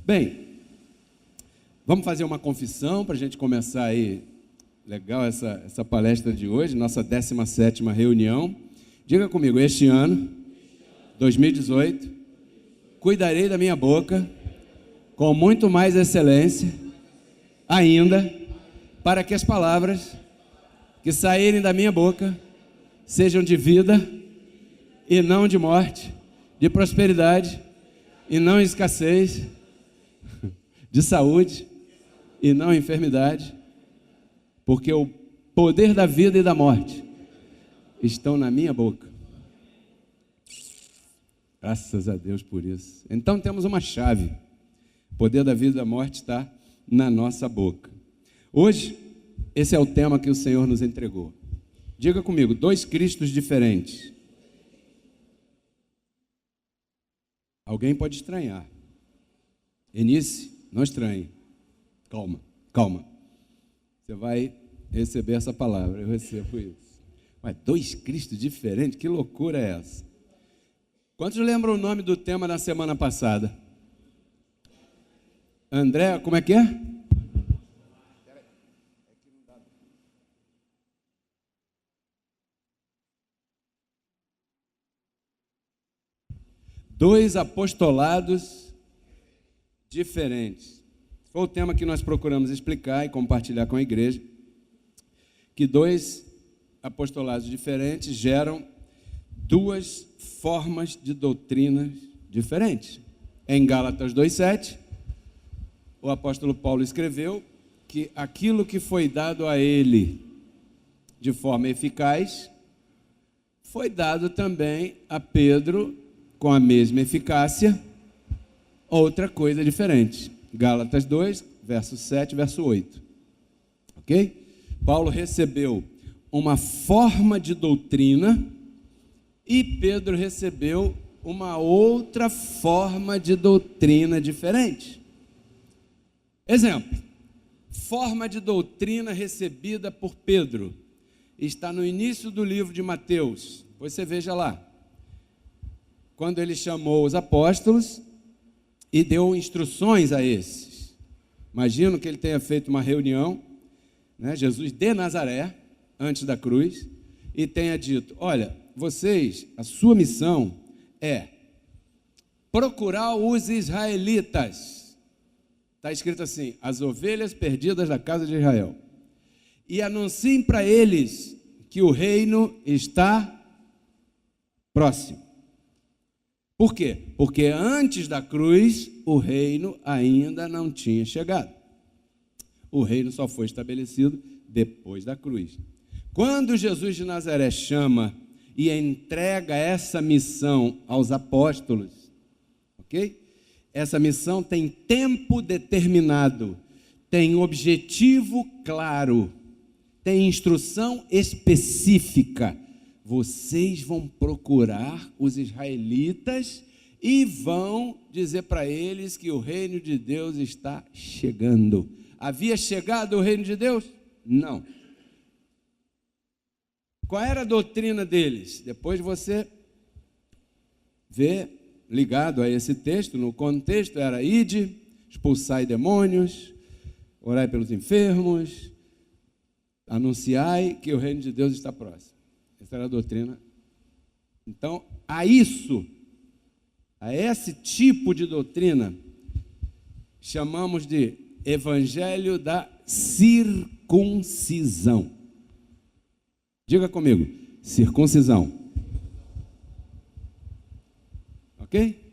Bem, vamos fazer uma confissão para a gente começar aí. Legal essa palestra de hoje, nossa 17ª reunião. Diga comigo, este ano, 2018, cuidarei da minha boca com muito mais excelência ainda, para que as palavras que saírem da minha boca sejam de vida e não de morte, de prosperidade e não escassez, de saúde e não enfermidade, porque o poder da vida e da morte estão na minha boca. Graças a Deus por isso. Então temos uma chave. O poder da vida e da morte está na nossa boca. Hoje, esse é o tema que o Senhor nos entregou. Diga comigo, 2 Cristos diferentes. Alguém pode estranhar. Eunice, não estranhe. Calma. Você vai receber essa palavra. Eu recebo isso. Mas 2 Cristos diferentes? Que loucura é essa? Quantos lembram o nome do tema da semana passada? André, como é que é? Dois apostolados diferentes. Foi o tema que nós procuramos explicar e compartilhar com a igreja, que 2 apostolados diferentes geram 2 formas de doutrinas diferentes. Em Gálatas 2:7, o apóstolo Paulo escreveu que aquilo que foi dado a ele de forma eficaz, foi dado também a Pedro com a mesma eficácia, outra coisa diferente. Gálatas 2, verso 7, verso 8. Ok? Paulo recebeu uma forma de doutrina e Pedro recebeu uma outra forma de doutrina diferente. Exemplo, forma de doutrina recebida por Pedro está no início do livro de Mateus. Você veja lá, quando ele chamou os apóstolos e deu instruções a esses. Imagino que ele tenha feito uma reunião, né, Jesus de Nazaré, antes da cruz, e tenha dito, olha, vocês, a sua missão é procurar os israelitas. Está escrito assim, as ovelhas perdidas da casa de Israel. E anunciem para eles que o reino está próximo. Por quê? Porque antes da cruz, o reino ainda não tinha chegado. O reino só foi estabelecido depois da cruz. Quando Jesus de Nazaré chama e entrega essa missão aos apóstolos, ok? Essa missão tem tempo determinado, tem objetivo claro, tem instrução específica. Vocês vão procurar os israelitas e vão dizer para eles que o reino de Deus está chegando. Havia chegado o reino de Deus? Não. Qual era a doutrina deles? Depois você vê, ligado a esse texto, no contexto era ide, expulsai demônios, orai pelos enfermos, anunciai que o reino de Deus está próximo. Essa era a doutrina. Então, a esse tipo de doutrina, chamamos de evangelho da circuncisão. Diga comigo, circuncisão. Ok?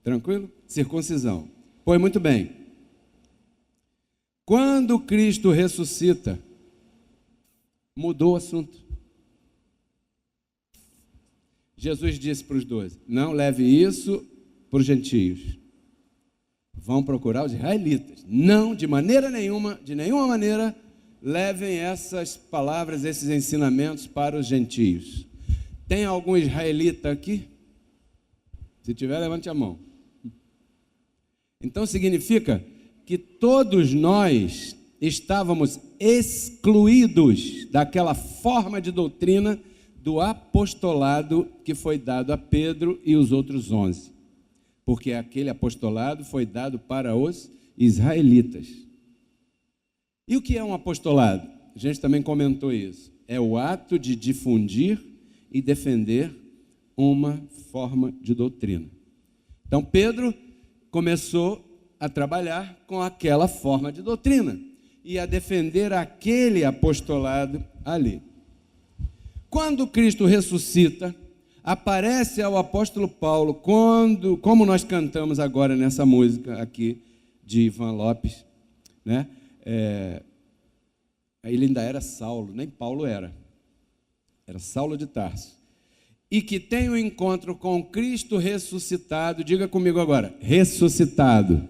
Tranquilo? Circuncisão. Pois muito bem. Quando Cristo ressuscita, mudou o assunto. Jesus disse para os 12, não leve isso para os gentios. Vão procurar os israelitas. Não, de maneira nenhuma, de nenhuma maneira, levem essas palavras, esses ensinamentos para os gentios. Tem algum israelita aqui? Se tiver, levante a mão. Então significa que todos nós estávamos excluídos daquela forma de doutrina do apostolado que foi dado a Pedro e os outros 11. Porque aquele apostolado foi dado para os israelitas. E o que é um apostolado? A gente também comentou isso. É o ato de difundir e defender uma forma de doutrina. Então Pedro começou a trabalhar com aquela forma de doutrina e a defender aquele apostolado ali. Quando Cristo ressuscita, aparece ao apóstolo Paulo, como nós cantamos agora nessa música aqui de Ivan Lopes, né? Ele ainda era Saulo, nem Paulo era Saulo de Tarso, e que tem um encontro com Cristo ressuscitado, diga comigo agora, ressuscitado,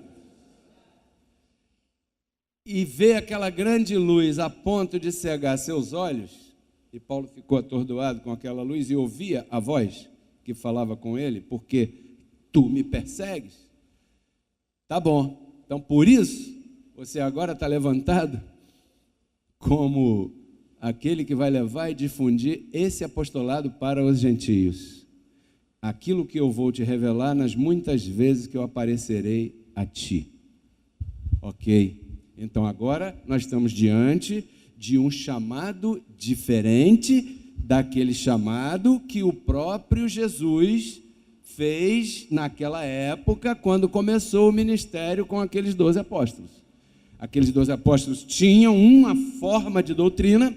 e vê aquela grande luz a ponto de cegar seus olhos, e Paulo ficou atordoado com aquela luz e ouvia a voz que falava com ele, porque tu me persegues. Tá bom, então por isso você agora está levantado como aquele que vai levar e difundir esse apostolado para os gentios. Aquilo que eu vou te revelar nas muitas vezes que eu aparecerei a ti. Ok? Então agora nós estamos diante de um chamado diferente daquele chamado que o próprio Jesus fez naquela época, quando começou o ministério com aqueles 12 apóstolos. Aqueles 12 apóstolos tinham uma forma de doutrina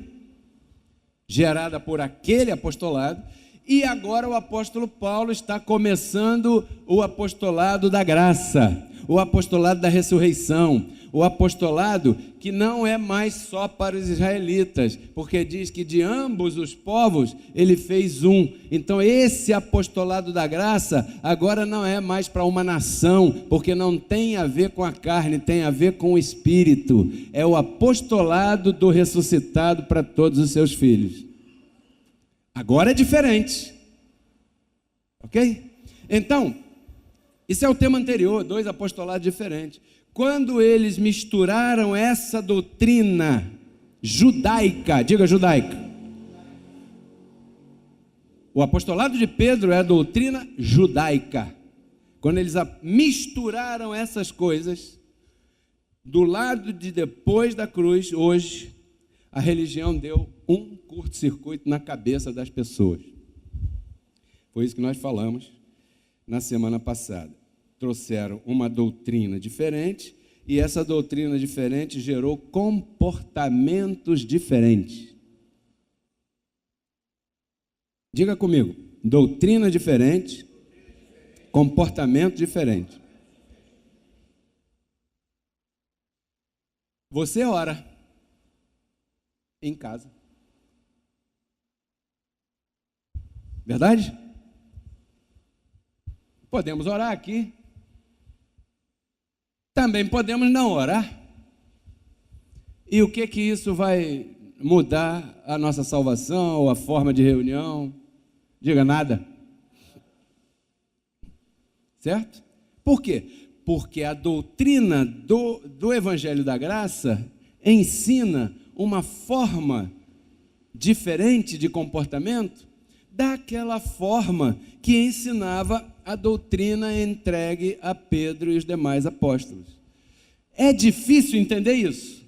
gerada por aquele apostolado, e agora o apóstolo Paulo está começando o apostolado da graça, o apostolado da ressurreição, o apostolado que não é mais só para os israelitas, porque diz que de ambos os povos ele fez um. Então esse apostolado da graça agora não é mais para uma nação, porque não tem a ver com a carne, tem a ver com o Espírito. É o apostolado do ressuscitado para todos os seus filhos. Agora é diferente. Ok? Então, isso é o tema anterior, 2 apostolados diferentes. Quando eles misturaram essa doutrina judaica, diga judaica. O apostolado de Pedro é a doutrina judaica. Quando eles misturaram essas coisas, do lado de depois da cruz, hoje, a religião deu um curto-circuito na cabeça das pessoas. Foi isso que nós falamos na semana passada. Trouxeram uma doutrina diferente, e essa doutrina diferente gerou comportamentos diferentes. Diga comigo, doutrina diferente, comportamento diferente. Você ora em casa. Verdade? Podemos orar aqui. Também podemos não orar. E o que isso vai mudar a nossa salvação, ou a forma de reunião? Diga nada. Certo? Por quê? Porque a doutrina do Evangelho da Graça ensina uma forma diferente de comportamento daquela forma que ensinava a doutrina entregue a Pedro e os demais apóstolos. É difícil entender isso?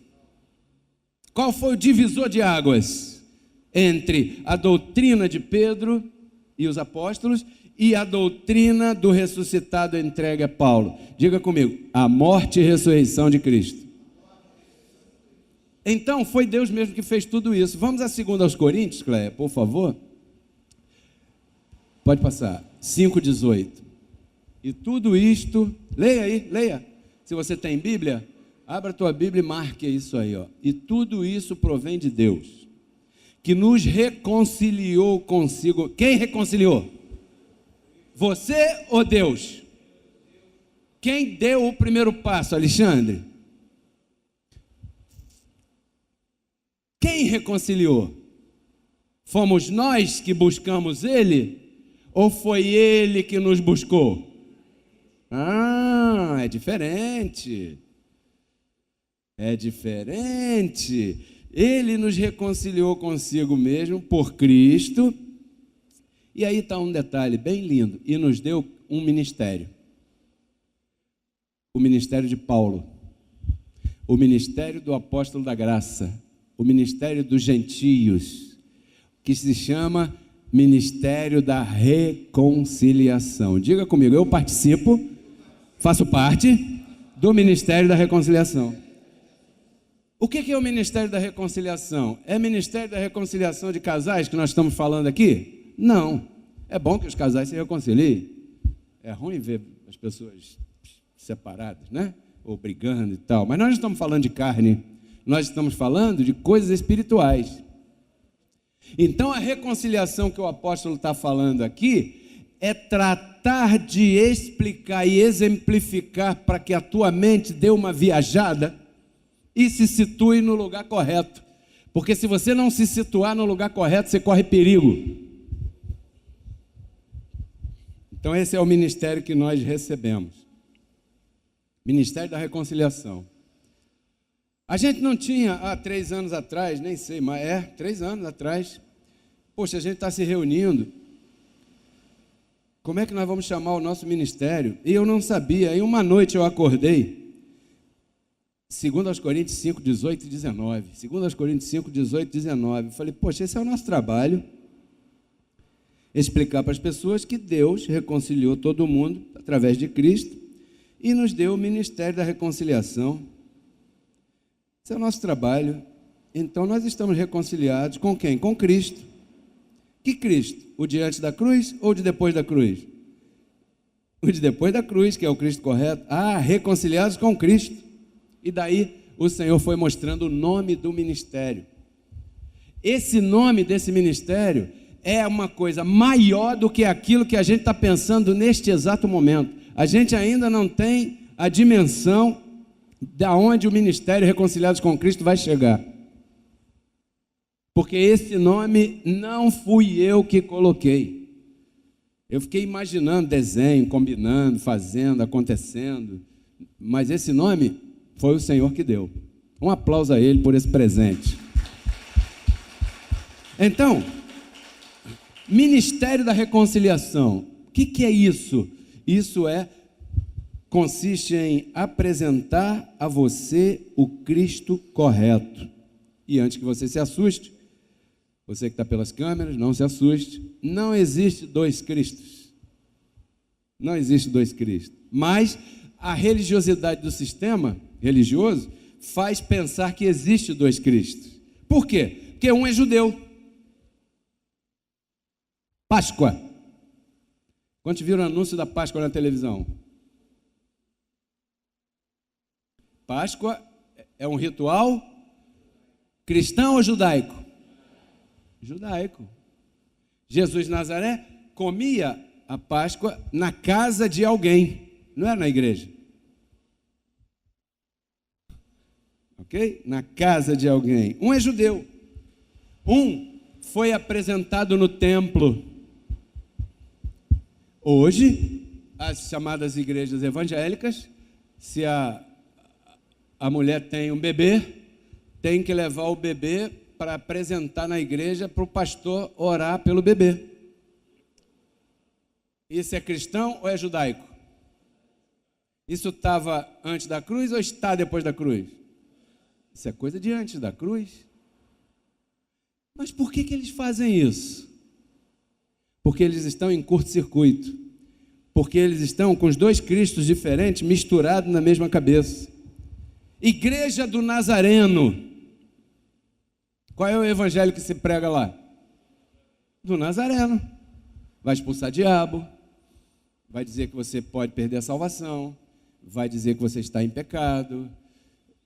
Qual foi o divisor de águas entre a doutrina de Pedro e os apóstolos e a doutrina do ressuscitado entregue a Paulo? Diga comigo, a morte e ressurreição de Cristo. Então, foi Deus mesmo que fez tudo isso. Vamos a 2 Coríntios, Cléia, por favor. Pode passar. 5,18. E tudo isto, leia aí, leia. Se você tem Bíblia, abra a tua Bíblia e marque isso aí, ó. E tudo isso provém de Deus, que nos reconciliou consigo. Quem reconciliou? Você ou Deus? Quem deu o primeiro passo, Alexandre? Quem reconciliou? Fomos nós que buscamos Ele? Ou foi Ele que nos buscou? Ah, é diferente. É diferente. Ele nos reconciliou consigo mesmo por Cristo. E aí está um detalhe bem lindo. E nos deu um ministério. O ministério de Paulo. O ministério do apóstolo da graça. O ministério dos gentios. Que se chama Ministério da Reconciliação. Diga comigo, eu participo, faço parte do Ministério da Reconciliação. O que é o Ministério da Reconciliação? É Ministério da Reconciliação de casais que nós estamos falando aqui? Não. É bom que os casais se reconciliem. É ruim ver as pessoas separadas, né? Ou brigando e tal. Mas nós não estamos falando de carne. Nós estamos falando de coisas espirituais. Então, a reconciliação que o apóstolo está falando aqui é tratar de explicar e exemplificar para que a tua mente dê uma viajada e se situe no lugar correto. Porque se você não se situar no lugar correto, você corre perigo. Então esse é o ministério que nós recebemos. Ministério da Reconciliação. A gente não tinha, há 3 anos atrás, nem sei, mas 3 anos atrás, poxa, a gente está se reunindo. Como é que nós vamos chamar o nosso ministério? E eu não sabia. Aí uma noite eu acordei. 2 Coríntios 5, 18 e 19. 2 Coríntios 5, 18 e 19. Eu falei, poxa, esse é o nosso trabalho. Explicar para as pessoas que Deus reconciliou todo mundo através de Cristo e nos deu o ministério da reconciliação. Esse é o nosso trabalho. Então nós estamos reconciliados com quem? Com Cristo. Que Cristo? O de antes da cruz ou o de depois da cruz? O de depois da cruz, que é o Cristo correto. Ah, reconciliados com Cristo. E daí o Senhor foi mostrando o nome do ministério. Esse nome desse ministério é uma coisa maior do que aquilo que a gente está pensando neste exato momento. A gente ainda não tem a dimensão de onde o ministério Reconciliados com Cristo vai chegar. Porque esse nome não fui eu que coloquei. Eu fiquei imaginando desenho, combinando, fazendo, acontecendo. Mas esse nome foi o Senhor que deu. Um aplauso a Ele por esse presente. Então, Ministério da Reconciliação. O que é isso? Isso consiste em apresentar a você o Cristo correto. E antes que você se assuste, você que está pelas câmeras, não se assuste. Não existe 2 Cristos. Não existe 2 Cristos. Mas a religiosidade do sistema religioso faz pensar que existe 2 Cristos. Por quê? Porque um é judeu. Páscoa. Quantos viram o anúncio da Páscoa na televisão? Páscoa é um ritual cristão ou judaico? Judaico. Jesus de Nazaré comia a Páscoa na casa de alguém, não era na igreja. Ok? Na casa de alguém. Um é judeu. Um foi apresentado no templo. Hoje, as chamadas igrejas evangélicas, se a mulher tem um bebê, tem que levar o bebê para apresentar na igreja para o pastor orar pelo bebê. Isso é cristão ou é judaico? Isso estava antes da cruz ou está depois da cruz? Isso é coisa de antes da cruz. Mas por que eles fazem isso? Porque eles estão em curto-circuito. Porque eles estão com os 2 Cristos diferentes misturados na mesma cabeça. Igreja do Nazareno. Qual é o evangelho que se prega lá? Do Nazareno. Vai expulsar diabo. Vai dizer que você pode perder a salvação. Vai dizer que você está em pecado.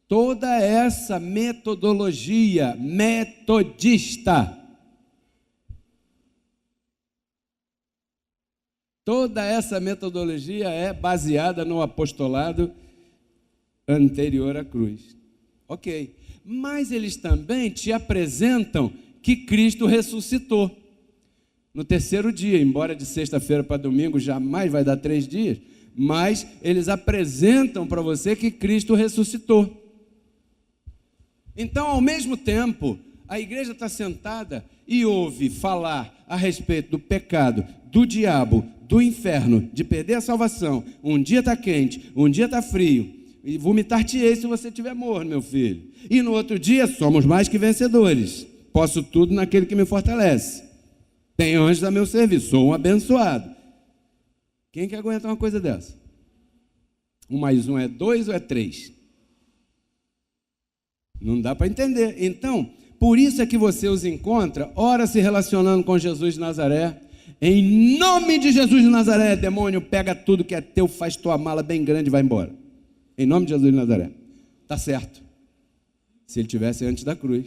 Toda essa metodologia metodista, toda essa metodologia é baseada no apostolado anterior à cruz. Ok, mas eles também te apresentam que Cristo ressuscitou no 3º dia, embora de sexta-feira para domingo jamais vai dar 3 dias, mas eles apresentam para você que Cristo ressuscitou. Então, ao mesmo tempo, a igreja está sentada e ouve falar a respeito do pecado, do diabo, do inferno, de perder a salvação. Um dia está quente, um dia está frio, e vomitar-te-ei se você estiver morto, meu filho. E no outro dia, somos mais que vencedores. Posso tudo naquele que me fortalece. Tenho anjos a meu serviço, sou um abençoado. Quem quer aguentar uma coisa dessa? 1 mais 1 é 2 ou é 3? Não dá para entender. Então, por isso é que você os encontra, ora se relacionando com Jesus de Nazaré. Em nome de Jesus de Nazaré, demônio, pega tudo que é teu, faz tua mala bem grande e vai embora. Em nome de Jesus de Nazaré. Tá certo. Se ele tivesse antes da cruz.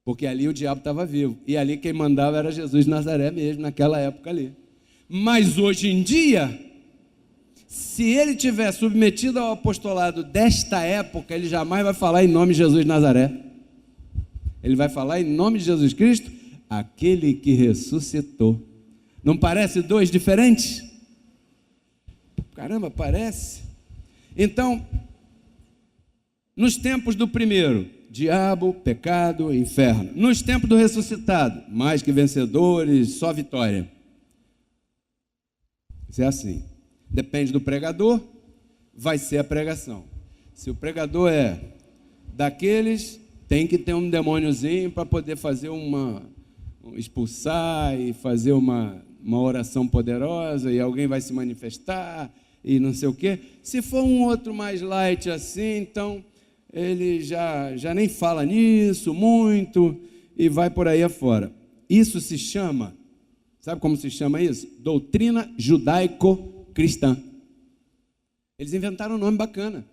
Porque ali o diabo estava vivo. E ali quem mandava era Jesus de Nazaré mesmo, naquela época ali. Mas hoje em dia, se ele tiver submetido ao apostolado desta época, ele jamais vai falar em nome de Jesus de Nazaré. Ele vai falar em nome de Jesus Cristo, aquele que ressuscitou. Não parece dois diferentes? Caramba, parece. Então, nos tempos do primeiro, diabo, pecado, inferno. Nos tempos do ressuscitado, mais que vencedores, só vitória. Isso é assim. Depende do pregador, vai ser a pregação. Se o pregador é daqueles, tem que ter um demôniozinho para poder fazer expulsar e fazer uma oração poderosa, e alguém vai se manifestar e não sei o quê. Se for um outro mais light assim, então ele já nem fala nisso muito e vai por aí afora. Isso se chama, sabe como se chama isso? Doutrina judaico-cristã. Eles inventaram um nome bacana.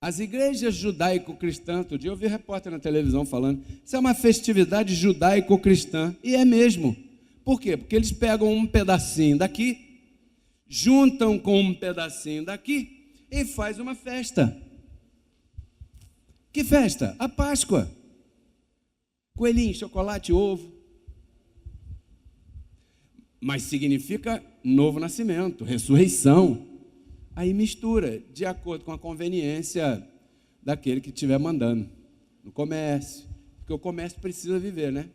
As igrejas judaico-cristãs, outro dia eu vi repórter na televisão falando, isso é uma festividade judaico-cristã, e é mesmo. Por quê? Porque eles pegam um pedacinho daqui, juntam com um pedacinho daqui e faz uma festa. Que festa? A Páscoa. Coelhinho, chocolate, ovo. Mas significa novo nascimento, ressurreição. Aí mistura, de acordo com a conveniência daquele que estiver mandando. No comércio, porque o comércio precisa viver, né?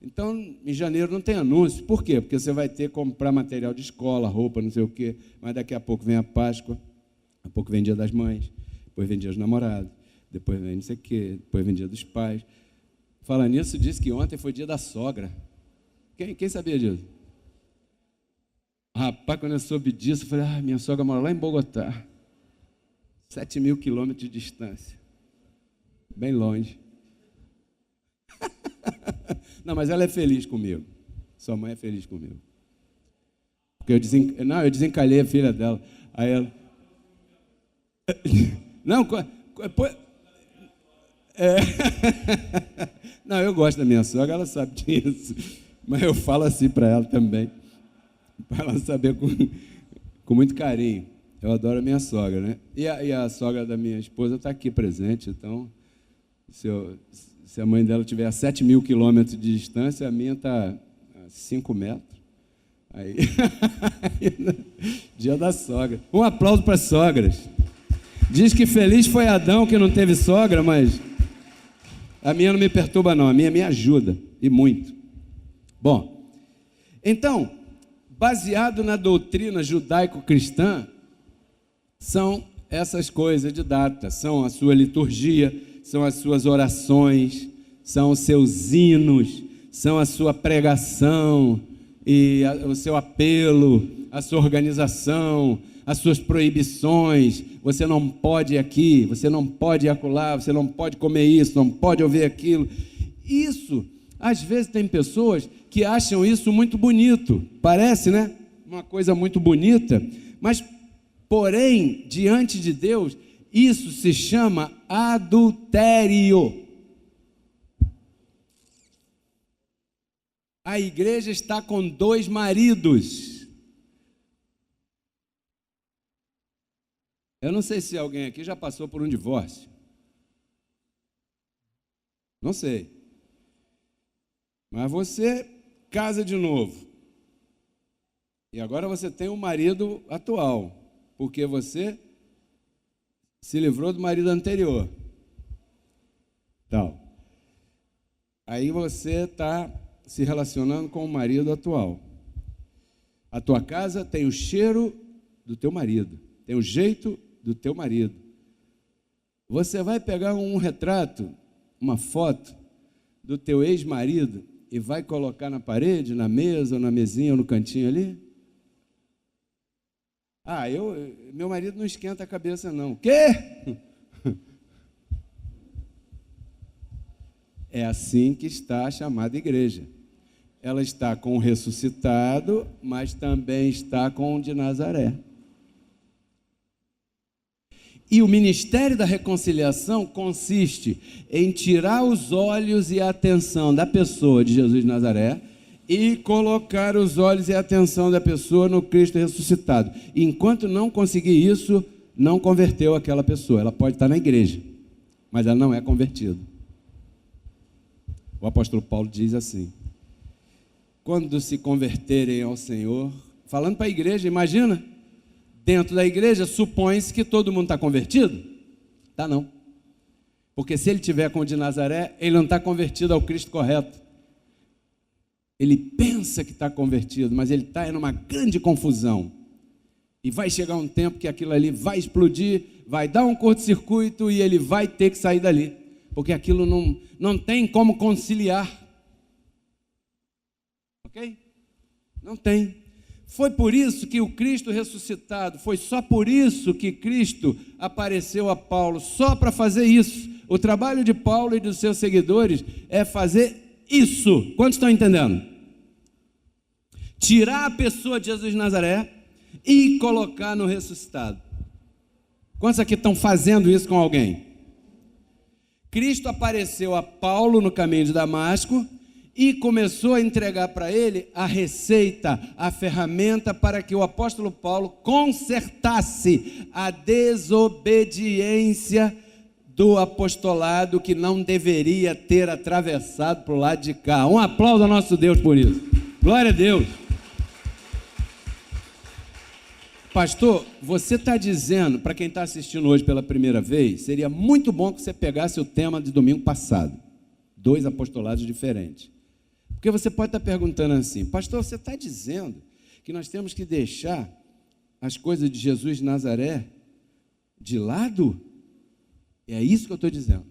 Então, em janeiro não tem anúncio. Por quê? Porque você vai ter que comprar material de escola, roupa, não sei o quê. Mas daqui a pouco vem a Páscoa, daqui a pouco vem Dia das Mães, depois vem Dia dos Namorados, depois vem não sei o quê, depois vem Dia dos Pais. Falando nisso, disse que ontem foi Dia da Sogra. Quem sabia disso? Rapaz, quando eu soube disso, eu falei, minha sogra mora lá em Bogotá, 7.000 quilômetros de distância, bem longe. Não, mas ela é feliz comigo, sua mãe é feliz comigo, porque eu desencalhei a filha dela, aí ela, não, não, eu gosto da minha sogra, ela sabe disso, mas eu falo assim para ela também, para ela saber com muito carinho. Eu adoro a minha sogra, né? E a sogra da minha esposa está aqui presente, então, se a mãe dela estiver a 7.000 quilômetros de distância, a minha está a 5 metros. Aí, dia da sogra. Um aplauso para as sogras. Diz que feliz foi Adão que não teve sogra, mas a minha não me perturba não, a minha me ajuda, e muito. Bom, então, baseado na doutrina judaico-cristã, são essas coisas de data, são a sua liturgia, são as suas orações, são os seus hinos, são a sua pregação, e o seu apelo, a sua organização, as suas proibições. Você não pode ir aqui, você não pode ir acolá, você não pode comer isso, não pode ouvir aquilo. Isso, às vezes tem pessoas que acham isso muito bonito, parece, né? Uma coisa muito bonita, mas, porém, diante de Deus, isso se chama adultério. A igreja está com 2 maridos. Eu não sei se alguém aqui já passou por um divórcio. Não sei. Mas você casa de novo. E agora você tem um marido atual, porque você se livrou do marido anterior. Então, aí você está se relacionando com o marido atual. A tua casa tem o cheiro do teu marido, tem o jeito do teu marido. Você vai pegar um retrato, uma foto do teu ex-marido e vai colocar na parede, na mesa, ou na mesinha, ou no cantinho ali? Meu marido não esquenta a cabeça, não. O quê? É assim que está a chamada igreja. Ela está com o ressuscitado, mas também está com o de Nazaré. E o ministério da reconciliação consiste em tirar os olhos e a atenção da pessoa de Jesus de Nazaré e colocar os olhos e a atenção da pessoa no Cristo ressuscitado. E enquanto não conseguir isso, não converteu aquela pessoa. Ela pode estar na igreja, mas ela não é convertida. O apóstolo Paulo diz assim: quando se converterem ao Senhor, falando para a igreja, imagina, dentro da igreja supõe-se que todo mundo está convertido? Tá não. Porque se ele tiver com o de Nazaré, ele não está convertido ao Cristo correto. Ele pensa que está convertido, mas ele está numa grande confusão. E vai chegar um tempo que aquilo ali vai explodir, vai dar um curto-circuito e ele vai ter que sair dali. Porque aquilo não tem como conciliar. Ok? Não tem. Foi por isso que o Cristo ressuscitado, foi só por isso que Cristo apareceu a Paulo, só para fazer isso. O trabalho de Paulo e dos seus seguidores é fazer isso. Quantos estão entendendo? Tirar a pessoa de Jesus de Nazaré e colocar no ressuscitado. Quantos aqui estão fazendo isso com alguém? Cristo apareceu a Paulo no caminho de Damasco e começou a entregar para ele a receita, a ferramenta para que o apóstolo Paulo consertasse a desobediência do apostolado que não deveria ter atravessado para o lado de cá. Um aplauso ao nosso Deus por isso. Glória a Deus. Pastor, você está dizendo, para quem está assistindo hoje pela primeira vez, seria muito bom que você pegasse o tema de domingo passado. 2 apostolados diferentes. Porque você pode estar perguntando assim: pastor, você está dizendo que nós temos que deixar as coisas de Jesus de Nazaré de lado? É isso que eu estou dizendo.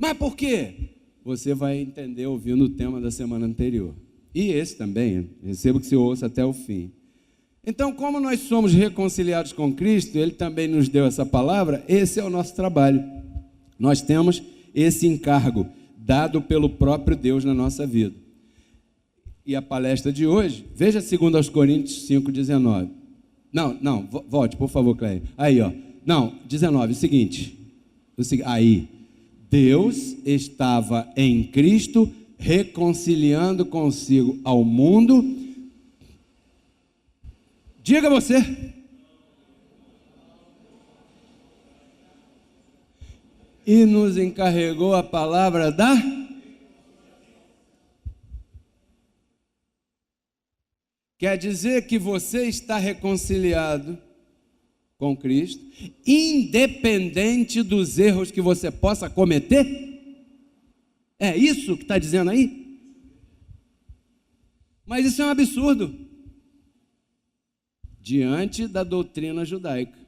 Mas por quê? Você vai entender ouvindo o tema da semana anterior. E esse também, recebo que você ouça até o fim. Então, como nós somos reconciliados com Cristo, Ele também nos deu essa palavra, esse é o nosso trabalho. Nós temos esse encargo dado pelo próprio Deus na nossa vida. E a palestra de hoje, veja 2 Coríntios 5,19. Não, volte, por favor, Cleia. Aí, ó. Não, 19, o seguinte. Aí, Deus estava em Cristo, reconciliando consigo ao mundo. Diga você. E nos encarregou a palavra da... Quer dizer que você está reconciliado com Cristo, independente dos erros que você possa cometer? É isso que está dizendo aí? Mas isso é um absurdo diante da doutrina judaica.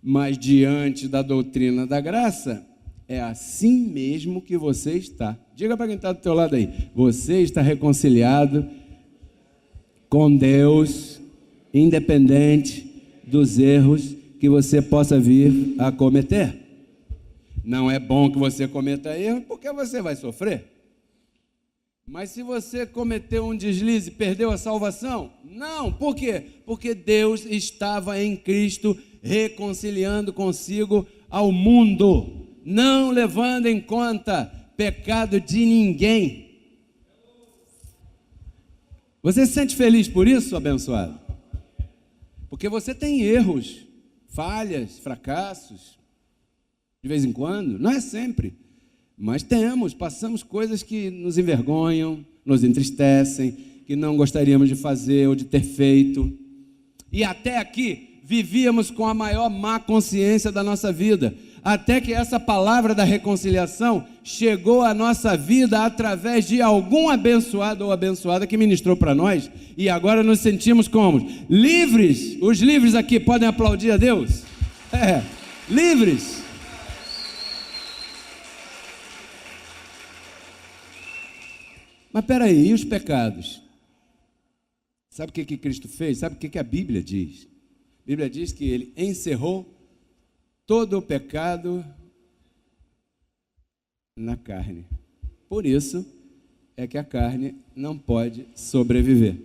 Mas diante da doutrina da graça, é assim mesmo que você está. Diga para quem está do teu lado aí: você está reconciliado com Deus, independente dos erros que você possa vir a cometer. Não é bom que você cometa erro, porque você vai sofrer. Mas se você cometeu um deslize, perdeu a salvação? Não, por quê? Porque Deus estava em Cristo reconciliando consigo ao mundo, não levando em conta pecado de ninguém. Você se sente feliz por isso, abençoado? Porque você tem erros, falhas, fracassos, de vez em quando, não é sempre, mas passamos coisas que nos envergonham, nos entristecem, que não gostaríamos de fazer ou de ter feito. E até aqui vivíamos com a maior má consciência da nossa vida, até que essa palavra da reconciliação chegou à nossa vida através de algum abençoado ou abençoada que ministrou para nós, e agora nos sentimos como? Livres. Os livres aqui podem aplaudir a Deus? Livres. Mas peraí, e os pecados? Sabe o que Cristo fez? Sabe o que a Bíblia diz? A Bíblia diz que Ele encerrou todo o pecado na carne. Por isso é que a carne não pode sobreviver.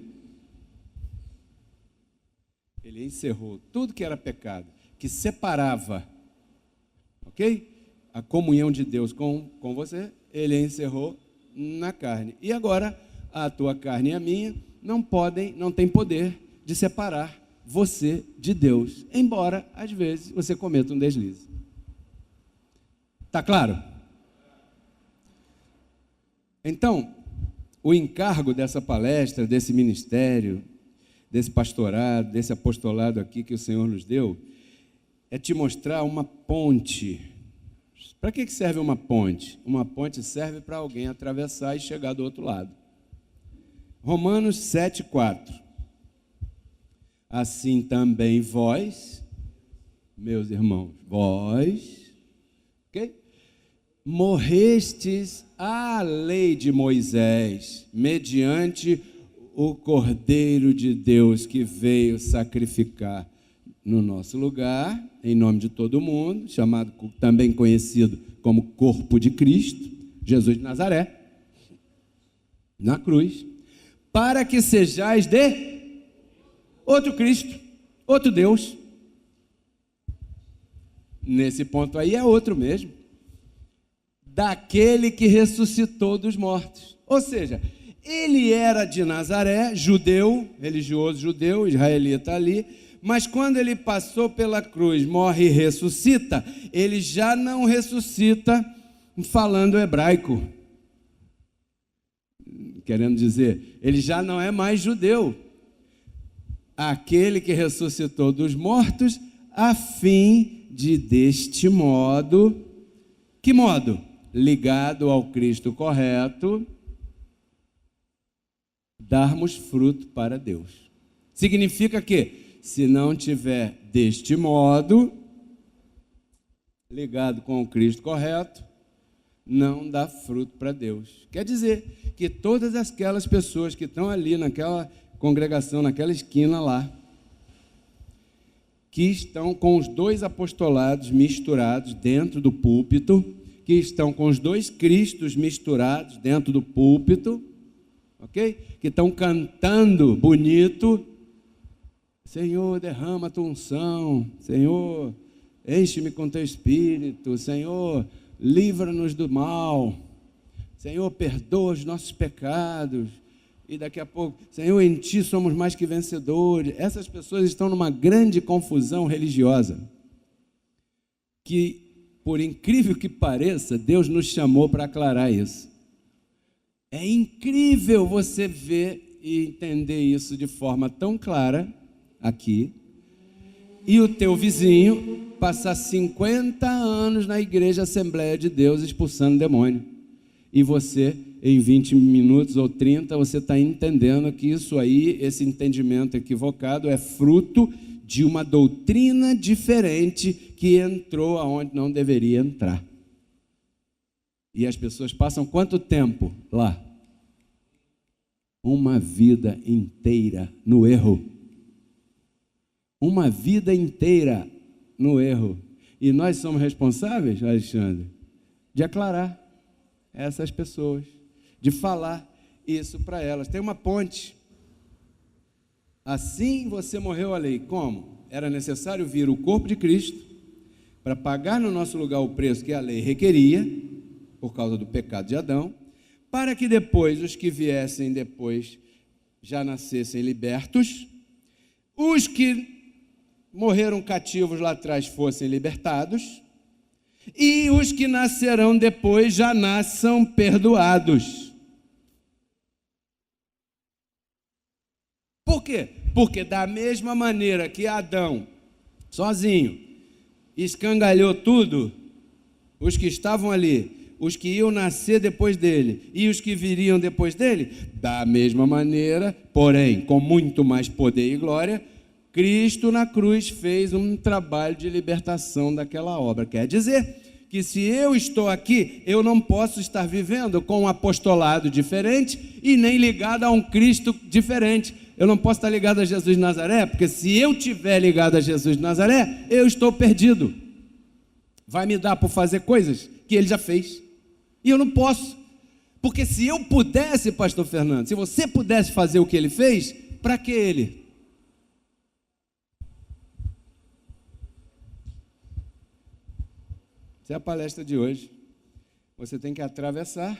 Ele encerrou tudo que era pecado, que separava, ok? A comunhão de Deus com você, Ele encerrou na carne. E agora, a tua carne e a minha não tem poder de separar você de Deus, embora às vezes você cometa um deslize. Tá claro? Então, o encargo dessa palestra, desse ministério, desse pastorado, desse apostolado aqui que o Senhor nos deu, é te mostrar uma ponte. Para que serve uma ponte? Uma ponte serve para alguém atravessar e chegar do outro lado. Romanos 7,4. Assim também vós, meus irmãos, vós, ok? Morrestes à lei de Moisés, mediante o Cordeiro de Deus que veio sacrificar no nosso lugar, em nome de todo mundo, chamado, também conhecido como corpo de Cristo, Jesus de Nazaré, na cruz, para que sejais de outro Cristo, outro Deus. Nesse ponto aí é outro mesmo. Daquele que ressuscitou dos mortos. Ou seja, ele era de Nazaré, judeu, religioso judeu, israelita ali, mas quando ele passou pela cruz, morre e ressuscita, ele já não ressuscita falando hebraico. Querendo dizer, ele já não é mais judeu. Aquele que ressuscitou dos mortos, a fim de deste modo, que modo? Ligado ao Cristo correto, darmos fruto para Deus. Significa que, se não tiver deste modo, ligado com o Cristo correto, não dá fruto para Deus. Quer dizer que todas aquelas pessoas que estão ali naquela congregação, naquela esquina lá, que estão com os dois apostolados misturados dentro do púlpito, que estão com os dois Cristos misturados dentro do púlpito, ok? Que estão cantando bonito, Senhor, derrama a tua unção, Senhor, enche-me com teu espírito, Senhor, livra-nos do mal, Senhor, perdoa os nossos pecados. E daqui a pouco, Senhor, em Ti somos mais que vencedores. Essas pessoas estão numa grande confusão religiosa, que, por incrível que pareça, Deus nos chamou para aclarar isso. É incrível você ver e entender isso de forma tão clara aqui, e o teu vizinho passar 50 anos na igreja Assembleia de Deus expulsando demônio, e você, em 20 minutos ou 30, você está entendendo que isso aí, esse entendimento equivocado, é fruto de uma doutrina diferente que entrou aonde não deveria entrar. E as pessoas passam quanto tempo lá? Uma vida inteira no erro. Uma vida inteira no erro. E nós somos responsáveis, Alexandre, de aclarar essas pessoas, de falar isso para elas. Tem uma ponte. Assim você morreu à lei. Como? Era necessário vir o corpo de Cristo para pagar no nosso lugar o preço que a lei requeria, por causa do pecado de Adão, para que depois os que viessem depois já nascessem libertos, os que morreram cativos lá atrás fossem libertados, e os que nascerão depois já nasçam perdoados. Por quê? Porque da mesma maneira que Adão, sozinho, escangalhou tudo, os que estavam ali, os que iam nascer depois dele e os que viriam depois dele, da mesma maneira, porém com muito mais poder e glória, Cristo na cruz fez um trabalho de libertação daquela obra. Quer dizer que se eu estou aqui, eu não posso estar vivendo com um apostolado diferente e nem ligado a um Cristo diferente. Eu não posso estar ligado a Jesus de Nazaré, porque se eu estiver ligado a Jesus de Nazaré, eu estou perdido. Vai me dar por fazer coisas que ele já fez. E eu não posso. Porque se eu pudesse, pastor Fernando, se você pudesse fazer o que ele fez, para que ele? Essa é a palestra de hoje. Você tem que atravessar.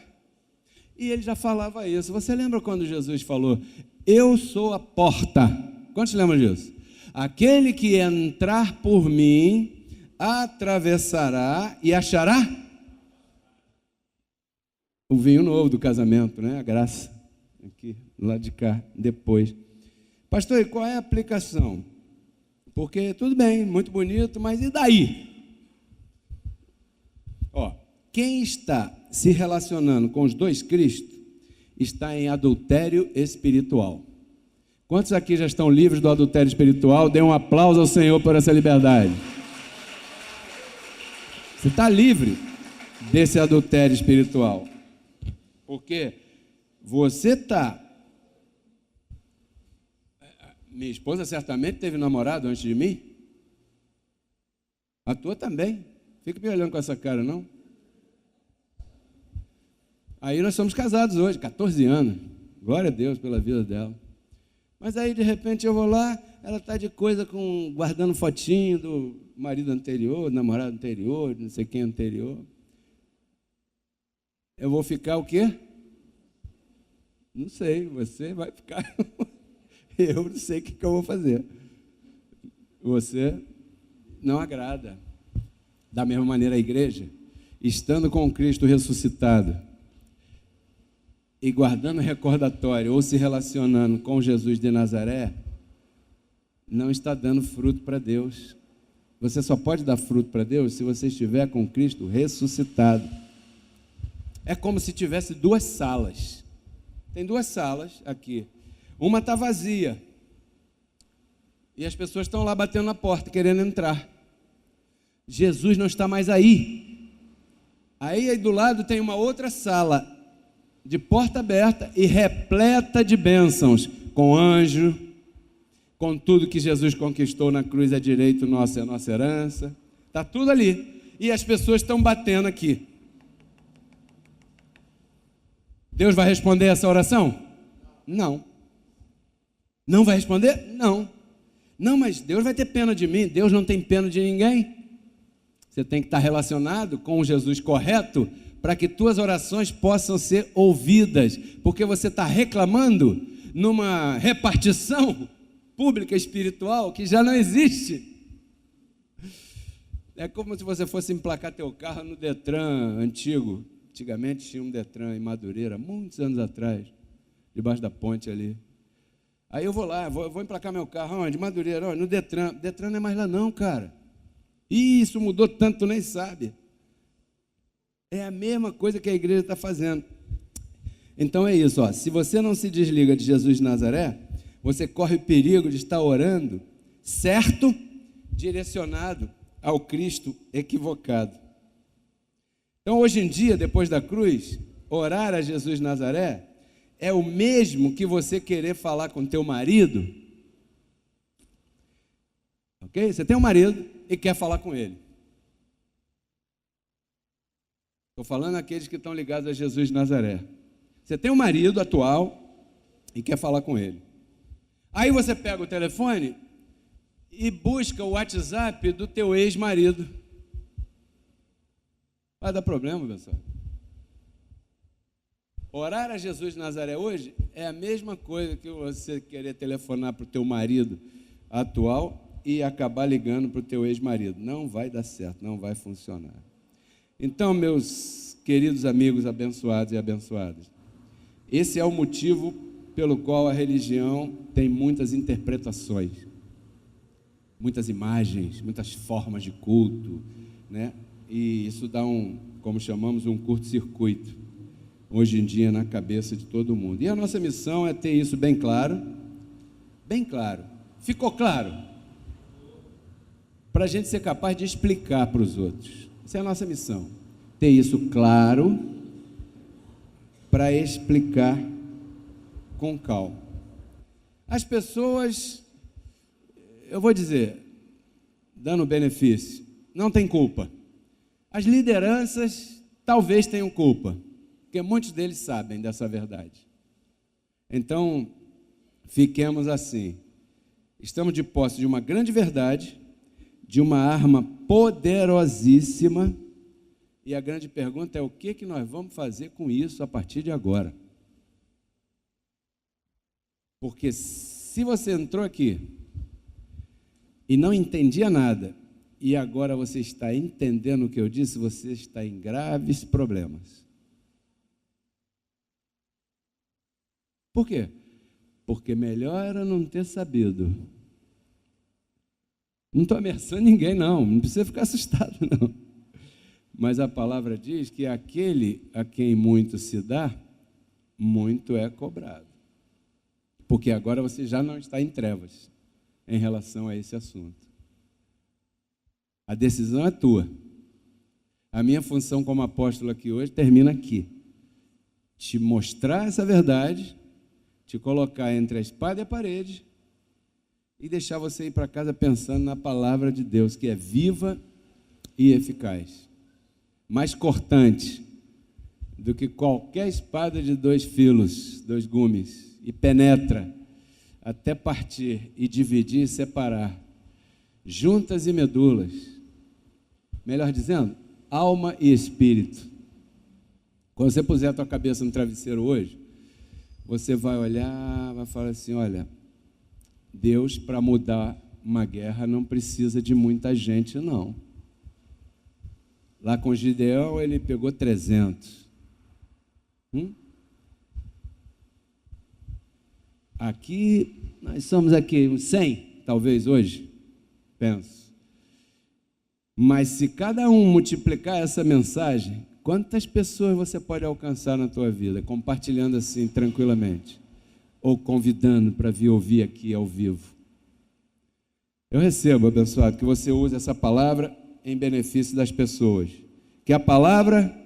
E ele já falava isso. Você lembra quando Jesus falou: eu sou a porta? Quantos lembram disso? Aquele que entrar por mim, atravessará e achará o vinho novo do casamento, né? A graça. Aqui, lá de cá, depois. Pastor, e qual é a aplicação? Porque tudo bem, muito bonito, mas e daí? Ó, quem está se relacionando com os dois Cristos está em adultério espiritual. Quantos aqui já estão livres do adultério espiritual? Dê um aplauso ao Senhor por essa liberdade. Você está livre desse adultério espiritual. Porque você está... Minha esposa certamente teve namorado antes de mim. A tua também. Fica me olhando com essa cara, não? Aí nós somos casados hoje, 14 anos. Glória a Deus pela vida dela. Mas aí, de repente, eu vou lá, ela está de coisa com, guardando fotinho do marido anterior, do namorado anterior, não sei quem anterior. Eu vou ficar o quê? Não sei, você vai ficar... Eu não sei o que eu vou fazer. Você não agrada. Da mesma maneira, a igreja, estando com Cristo ressuscitado e guardando recordatório ou se relacionando com Jesus de Nazaré, não está dando fruto para Deus. Você só pode dar fruto para Deus se você estiver com Cristo ressuscitado. É como se tivesse duas salas. Tem duas salas aqui. Uma está vazia e as pessoas estão lá batendo na porta, querendo entrar. Jesus não está mais aí. Aí do lado tem uma outra sala, de porta aberta e repleta de bênçãos, com anjo, com tudo que Jesus conquistou na cruz, é direito nosso, é a nossa herança. Está tudo ali. E as pessoas estão batendo aqui. Deus vai responder essa oração? Não. Não vai responder? Não. Não, mas Deus vai ter pena de mim. Deus não tem pena de ninguém. Você tem que estar relacionado com o Jesus correto para que tuas orações possam ser ouvidas, porque você está reclamando numa repartição pública espiritual que já não existe. É como se você fosse emplacar teu carro no Detran antigo. Antigamente tinha um Detran em Madureira, muitos anos atrás, debaixo da ponte ali. Aí eu vou lá, vou emplacar meu carro, onde? Madureira, onde? No Detran. Detran não é mais lá não, cara. Isso mudou tanto, tu nem sabe. É a mesma coisa que a igreja está fazendo. Então é isso, ó. Se você não se desliga de Jesus de Nazaré, você corre o perigo de estar orando certo, direcionado ao Cristo equivocado. Então hoje em dia, depois da cruz, orar a Jesus de Nazaré é o mesmo que você querer falar com teu marido. Ok? Você tem um marido e quer falar com ele. Estou falando aqueles que estão ligados a Jesus de Nazaré. Você tem um marido atual e quer falar com ele. Aí você pega o telefone e busca o WhatsApp do teu ex-marido. Vai dar problema, pessoal. Orar a Jesus de Nazaré hoje é a mesma coisa que você querer telefonar para o teu marido atual e acabar ligando para o teu ex-marido. Não vai dar certo, não vai funcionar. Então, meus queridos amigos abençoados e abençoadas, esse é o motivo pelo qual a religião tem muitas interpretações, muitas imagens, muitas formas de culto, né? E isso dá como chamamos, um curto-circuito, hoje em dia, na cabeça de todo mundo. E a nossa missão é ter isso bem claro. Bem claro. Ficou claro? Para a gente ser capaz de explicar para os outros. Essa é a nossa missão. Ter isso claro para explicar com calma. As pessoas, eu vou dizer, dando benefício, não tem culpa. As lideranças talvez tenham culpa, porque muitos deles sabem dessa verdade. Então, fiquemos assim. Estamos de posse de uma grande verdade, de uma arma poderosíssima, e a grande pergunta é: o que nós vamos fazer com isso a partir de agora? Porque se você entrou aqui e não entendia nada, e agora você está entendendo o que eu disse, você está em graves problemas. Por quê? Porque melhor era não ter sabido. Não estou ameaçando ninguém, não precisa ficar assustado, não. Mas a palavra diz que aquele a quem muito se dá, muito é cobrado. Porque agora você já não está em trevas em relação a esse assunto. A decisão é tua. A minha função como apóstolo aqui hoje termina aqui. Te mostrar essa verdade, te colocar entre a espada e a parede e deixar você ir para casa pensando na palavra de Deus, que é viva e eficaz. Mais cortante do que qualquer espada de 2 filos, 2 gumes, e penetra até partir e dividir e separar juntas e medulas, melhor dizendo, alma e espírito. Quando você puser a tua cabeça no travesseiro hoje, você vai olhar, vai falar assim: olha, Deus, para mudar uma guerra, não precisa de muita gente, não. Lá com Gideão, ele pegou 300. Aqui, nós somos aqui uns 100, talvez hoje, penso. Mas se cada um multiplicar essa mensagem, quantas pessoas você pode alcançar na tua vida, compartilhando assim tranquilamente, ou convidando para vir ouvir aqui ao vivo? Eu recebo, abençoado, que você use essa palavra em benefício das pessoas. Que a palavra...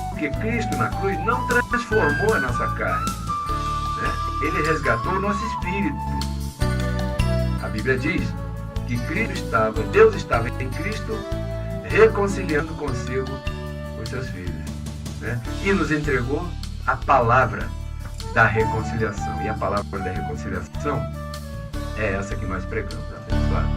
Porque Cristo na cruz não transformou a nossa carne, né? Ele resgatou o nosso espírito. A Bíblia diz que Deus estava em Cristo reconciliando consigo os seus filhos, né? E nos entregou a palavra da reconciliação. E a palavra da reconciliação é essa que nós pregamos, abençoado.